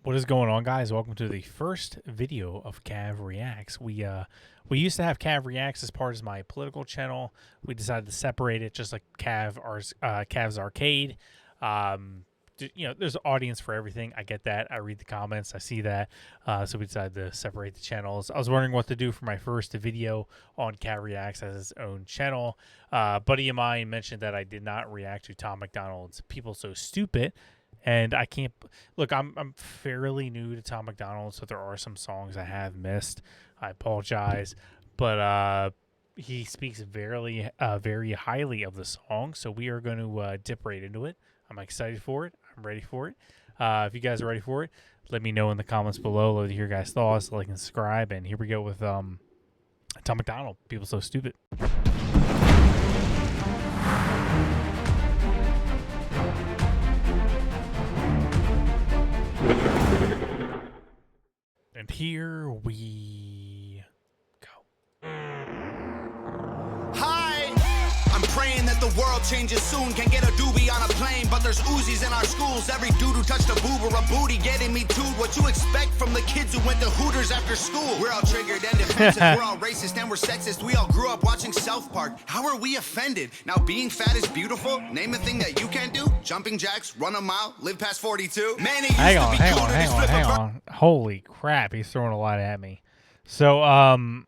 What is going on, guys? Welcome to the first video of Cav Reacts. We used to have Cav Reacts as part of my political channel. We decided to separate it, just like Cav's Arcade. There's an audience for everything. I get that. I read the comments. I see that. So we decided to separate the channels. I was wondering what to do for my first video on Cav Reacts as its own channel. Buddy of mine mentioned that I did not react to Tom Macdonald's "People So Stupid." And I can't look. I'm fairly new to Tom Macdonald, so there are some songs I have missed. I apologize, but he speaks very highly of the song. So we are going to dip right into it. I'm excited for it. I'm ready for it. If you guys are ready for it, let me know in the comments below. Love to hear your guys' thoughts. Like and subscribe. And here we go with Tom Macdonald. "People So Stupid." And here we go. Hi! I'm praying that the world changes soon. Can get a doobie on a plane, but there's Uzis in our schools. Every dude who touched a boob or a booty getting me tooed. What you expect from the kids who went to Hooters after school? We're all triggered and defensive. We're all racist and we're sexist. We all grew up watching South Park. How are we offended? Now being fat is beautiful. Name a thing that you can't do. Jumping jacks, run a mile, live past 42. Man, it used Hang to be cool to just flip a bird. Holy crap, he's throwing a lot at me. So I'm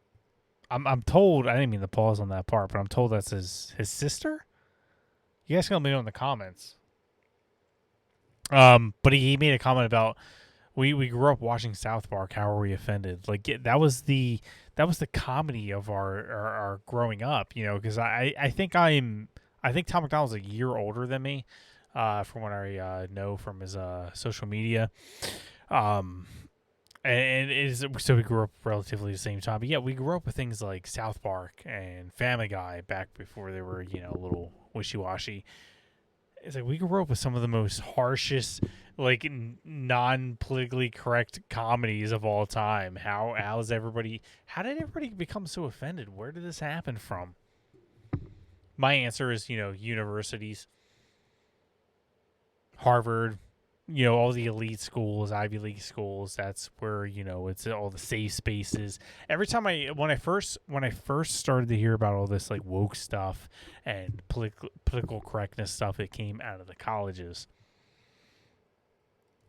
told, I didn't mean to pause on that part, but I'm told that's his sister. You guys can let me know in the comments. But he made a comment about we grew up watching South Park. How are we offended? Like that was the comedy of our growing up, you know, because I think Tom Macdonald's a year older than me, from what I know from his social media. And it is, so we grew up relatively the same time. But yeah, we grew up with things like South Park and Family Guy back before they were, you know, a little wishy-washy. It's like we grew up with some of the most harshest, like, non-politically correct comedies of all time. How did everybody become so offended? Where did this happen from? My answer is, you know, universities, Harvard, you know, all the elite schools, Ivy League schools. That's where, you know, it's all the safe spaces. Every time when I first started to hear about all this like woke stuff and political correctness stuff, it came out of the colleges.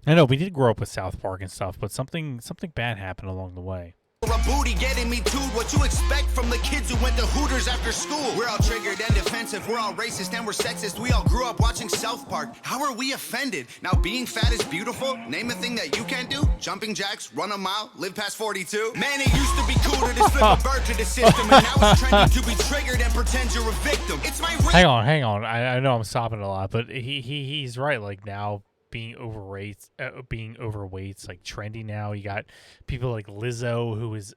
I know we did grow up with South Park and stuff, but something bad happened along the way. A booty getting me tooed. What you expect from the kids who went to Hooters after school? We're all triggered and defensive. We're all racist and we're sexist. We all grew up watching South Park. How are we offended? Now being fat is beautiful. Name a thing that you can't do. Jumping jacks, run a mile, live past 42. Man, it used to be cool to just flip a bird to the system, and now it's trendy to be triggered and pretend you're a victim. It's my hang on. I know I'm stopping a lot, but he's right. Like now, being overweight's like trendy now. You got people like Lizzo, who is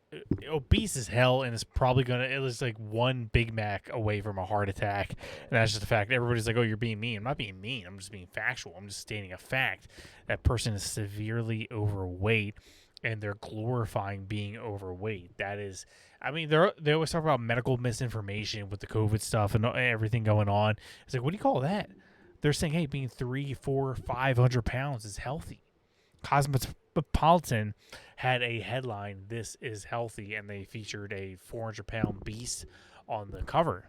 obese as hell and is probably it was like one Big Mac away from a heart attack, and that's just the fact. Everybody's like, oh, you're being mean. I'm not being mean. I'm just being factual. I'm just stating a fact. That person is severely overweight, and they're glorifying being overweight. That is, I mean, they always talk about medical misinformation with the COVID stuff and everything going on. It's like, what do you call that? They're saying, hey, being 300, 400, 500 pounds is healthy. Cosmopolitan had a headline, "This is healthy," and they featured a 400-pound beast on the cover.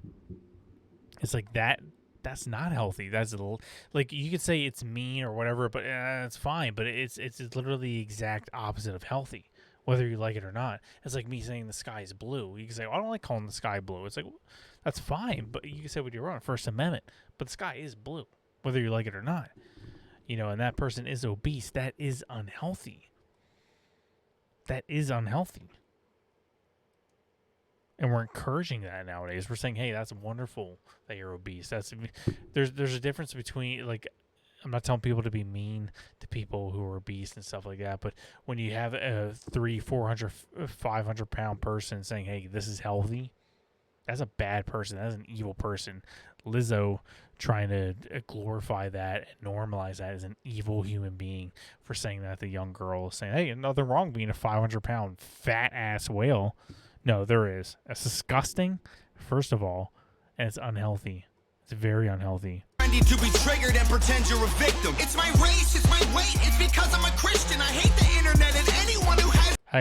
It's like that's not healthy. That's a little, like, you could say it's mean or whatever, but it's fine. But it's literally the exact opposite of healthy, whether you like it or not. It's like me saying the sky is blue. You can say, well, I don't like calling the sky blue. It's like, well, that's fine, but you can say what you're on, First Amendment, but the sky is blue, whether you like it or not. You know, and that person is obese. That is unhealthy. That is unhealthy. And we're encouraging that nowadays. We're saying, hey, that's wonderful that you're obese. There's a difference between, like, I'm not telling people to be mean to people who are obese and stuff like that, but when you have a 300, 400, 500-pound person saying, hey, this is healthy, that's a bad person. That's an evil person. Lizzo trying to glorify that and normalize that as an evil human being for saying that. The young girl is saying, hey, nothing wrong being a 500-pound fat-ass whale. No, there is. It's disgusting, first of all, and it's unhealthy. It's very unhealthy. To be triggered and pretend you're a victim. It's my race, it's my weight, it's because I'm a Christian. I hate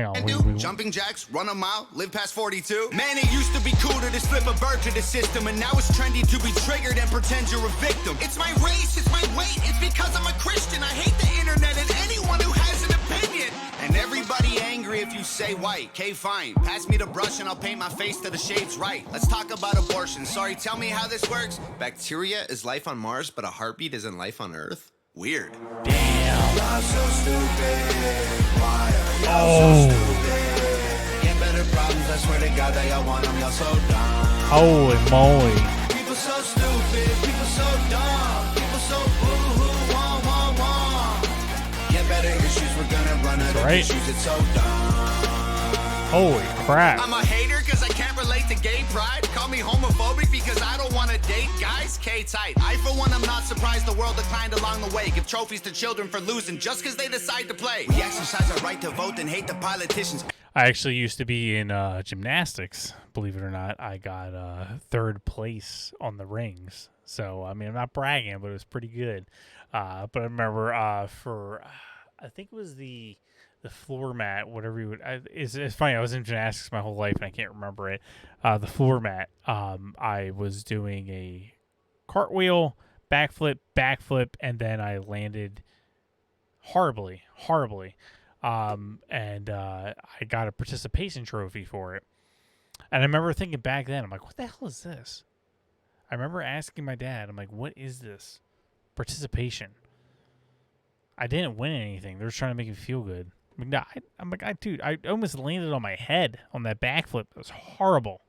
Hang on. Jumping jacks, run a mile, live past 42. Man, it used to be cool to just flip a bird to the system, and now it's trendy to be triggered and pretend you're a victim. It's my race, it's my weight, it's because I'm a Christian. I hate the internet and anyone who has an opinion. And everybody angry if you say white. Okay, fine. Pass me the brush and I'll paint my face to the shades right. Let's talk about abortion. Sorry, tell me how this works. Bacteria is life on Mars, but a heartbeat isn't life on Earth? Weird. Damn. Y'all so stupid. Why are y'all Oh. so stupid? Get better problems, I swear to God that y'all want them. Y'all so dumb. Holy moly. People so stupid. People so dumb. People so boo-hoo. Wah, wah, wah. Get better issues. We're gonna run out of right. issues. It's so dumb. Holy crap. I'm a hater because I can't relate to gay pride. Call me homophobic because I don't want to date guys. K-tight. I, for one, I'm not surprised the world declined along the way. Give trophies to children for losing just because they decide to play. We exercise our right to vote and hate the politicians. I actually used to be in gymnastics. Believe it or not, I got third place on the rings. So, I mean, I'm not bragging, but it was pretty good. But I remember I think it was the floor mat, whatever you would. It's funny. I was in gymnastics my whole life, and I can't remember it. The floor mat. I was doing a cartwheel, backflip, and then I landed horribly. And I got a participation trophy for it. And I remember thinking back then, I'm like, what the hell is this? I remember asking my dad, I'm like, what is this? Participation. I didn't win anything. They were trying to make me feel good. I'm like, dude, I almost landed on my head on that backflip. It was horrible.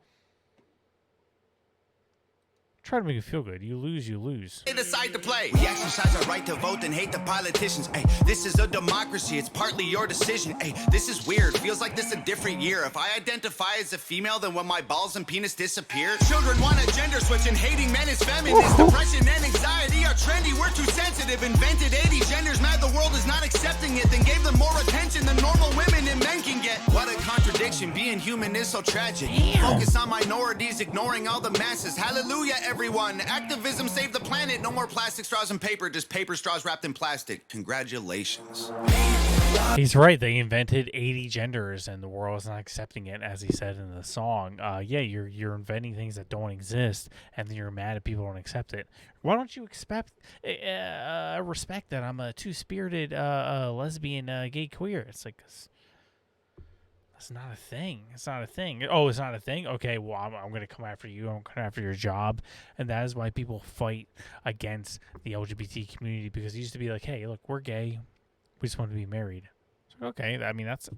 Try to make you feel good. You lose, you lose. They decide to play. We exercise our right to vote and hate the politicians. Ay, this is a democracy. It's partly your decision. Ay, this is weird. Feels like this a different year. If I identify as a female, then when my balls and penis disappear. Children want a gender switch and hating men is feminist. Depression and anxiety are trendy. We're too sensitive. Invented 80 genders. Mad the world is not accepting it. Then gave them more attention than normal women and men can get. What a contradiction. Being human is so tragic. Damn. Focus on minorities, ignoring all the masses. Hallelujah, everyone. Activism saved the planet. No more plastic straws and paper, just paper straws wrapped in plastic. Congratulations. He's right. They invented 80 genders, and the world is not accepting it, as he said in the song. Yeah, you're inventing things that don't exist, and then you're mad at people don't accept it. Why don't you respect that I'm a two-spirited lesbian, gay, queer? It's like, that's not a thing. It's not a thing. Oh, it's not a thing? Okay, well, I'm going to come after you. I'm coming after your job. And that is why people fight against the LGBT community, because it used to be like, hey, look, we're gay. We just want to be married. So, okay, I mean, that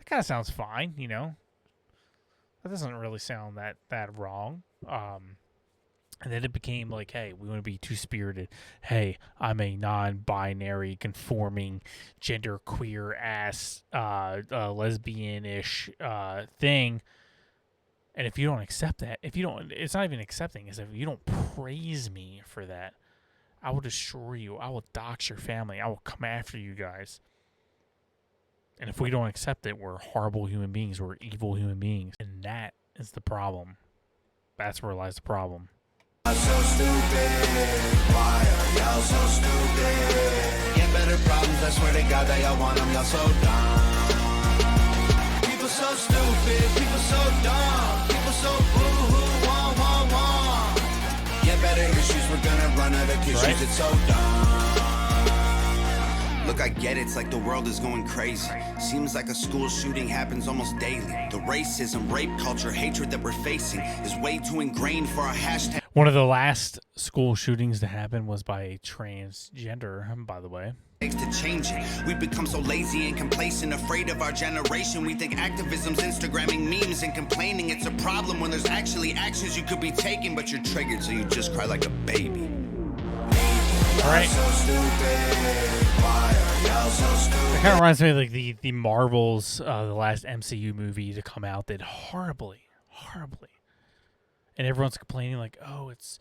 kind of sounds fine, you know? That doesn't really sound that wrong. And then it became like, hey, we want to be two-spirited. Hey, I'm a non-binary, conforming, gender-queer-ass, lesbian-ish thing. And if you don't accept that, it's not even accepting. It's if you don't praise me for that, I will destroy you. I will dox your family. I will come after you guys. And if we don't accept it, we're horrible human beings. We're evil human beings. And that is the problem. That's where lies the problem. So stupid. Why are y'all so stupid? Get better problems, I swear to God that y'all want them. Y'all so dumb. People so stupid. People so dumb. People so boo-hoo. Wah, wah, wah. Get better issues. We're gonna run out of tissues. Right. It's so dumb. Look, I get it. It's like the world is going crazy. Seems like a school shooting happens almost daily. The racism, rape culture, hatred that we're facing is way too ingrained for our hashtag. One of the last school shootings to happen was by a transgender, by the way. To change it. We've become so lazy and complacent, afraid of our generation. We think activism's Instagramming memes and complaining it's a problem when there's actually actions you could be taking, but you're triggered, so you just cry like a baby. All right. It kind of reminds me of like the Marvels, the last MCU movie to come out did horribly. And everyone's complaining like, oh, it's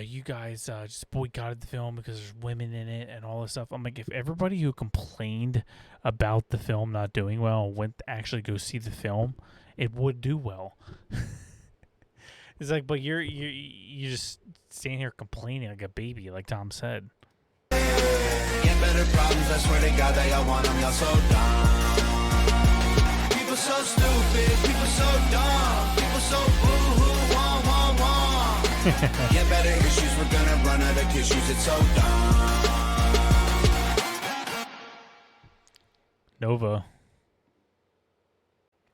you guys just boycotted the film because there's women in it and all this stuff. I'm like, if everybody who complained about the film not doing well went to actually go see the film, it would do well. It's like, but you just standing here complaining like a baby, like Tom said. Get better problems, I swear to God that y'all want them. Y'all so dumb. so stupid, people so dumb, people so boo-hoo, wah, wah, wah. Get better issues, we're gonna run out of tissues, it's so dumb. Nova.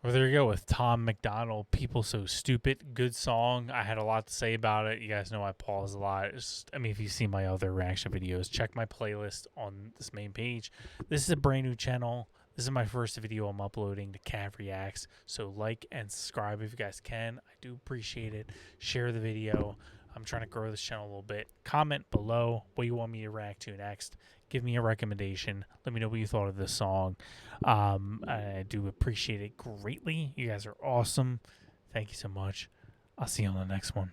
Well, there you go with Tom Macdonald, People So Stupid. Good song. I had a lot to say about it. You guys know I pause a lot. I mean, if you see my other reaction videos, check my playlist on this main page. This is a brand new channel. This is my first video I'm uploading to Cav Reacts. So like and subscribe if you guys can. I do appreciate it. Share the video. I'm trying to grow this channel a little bit. Comment below what you want me to react to next. Give me a recommendation. Let me know what you thought of this song. I do appreciate it greatly. You guys are awesome. Thank you so much. I'll see you on the next one.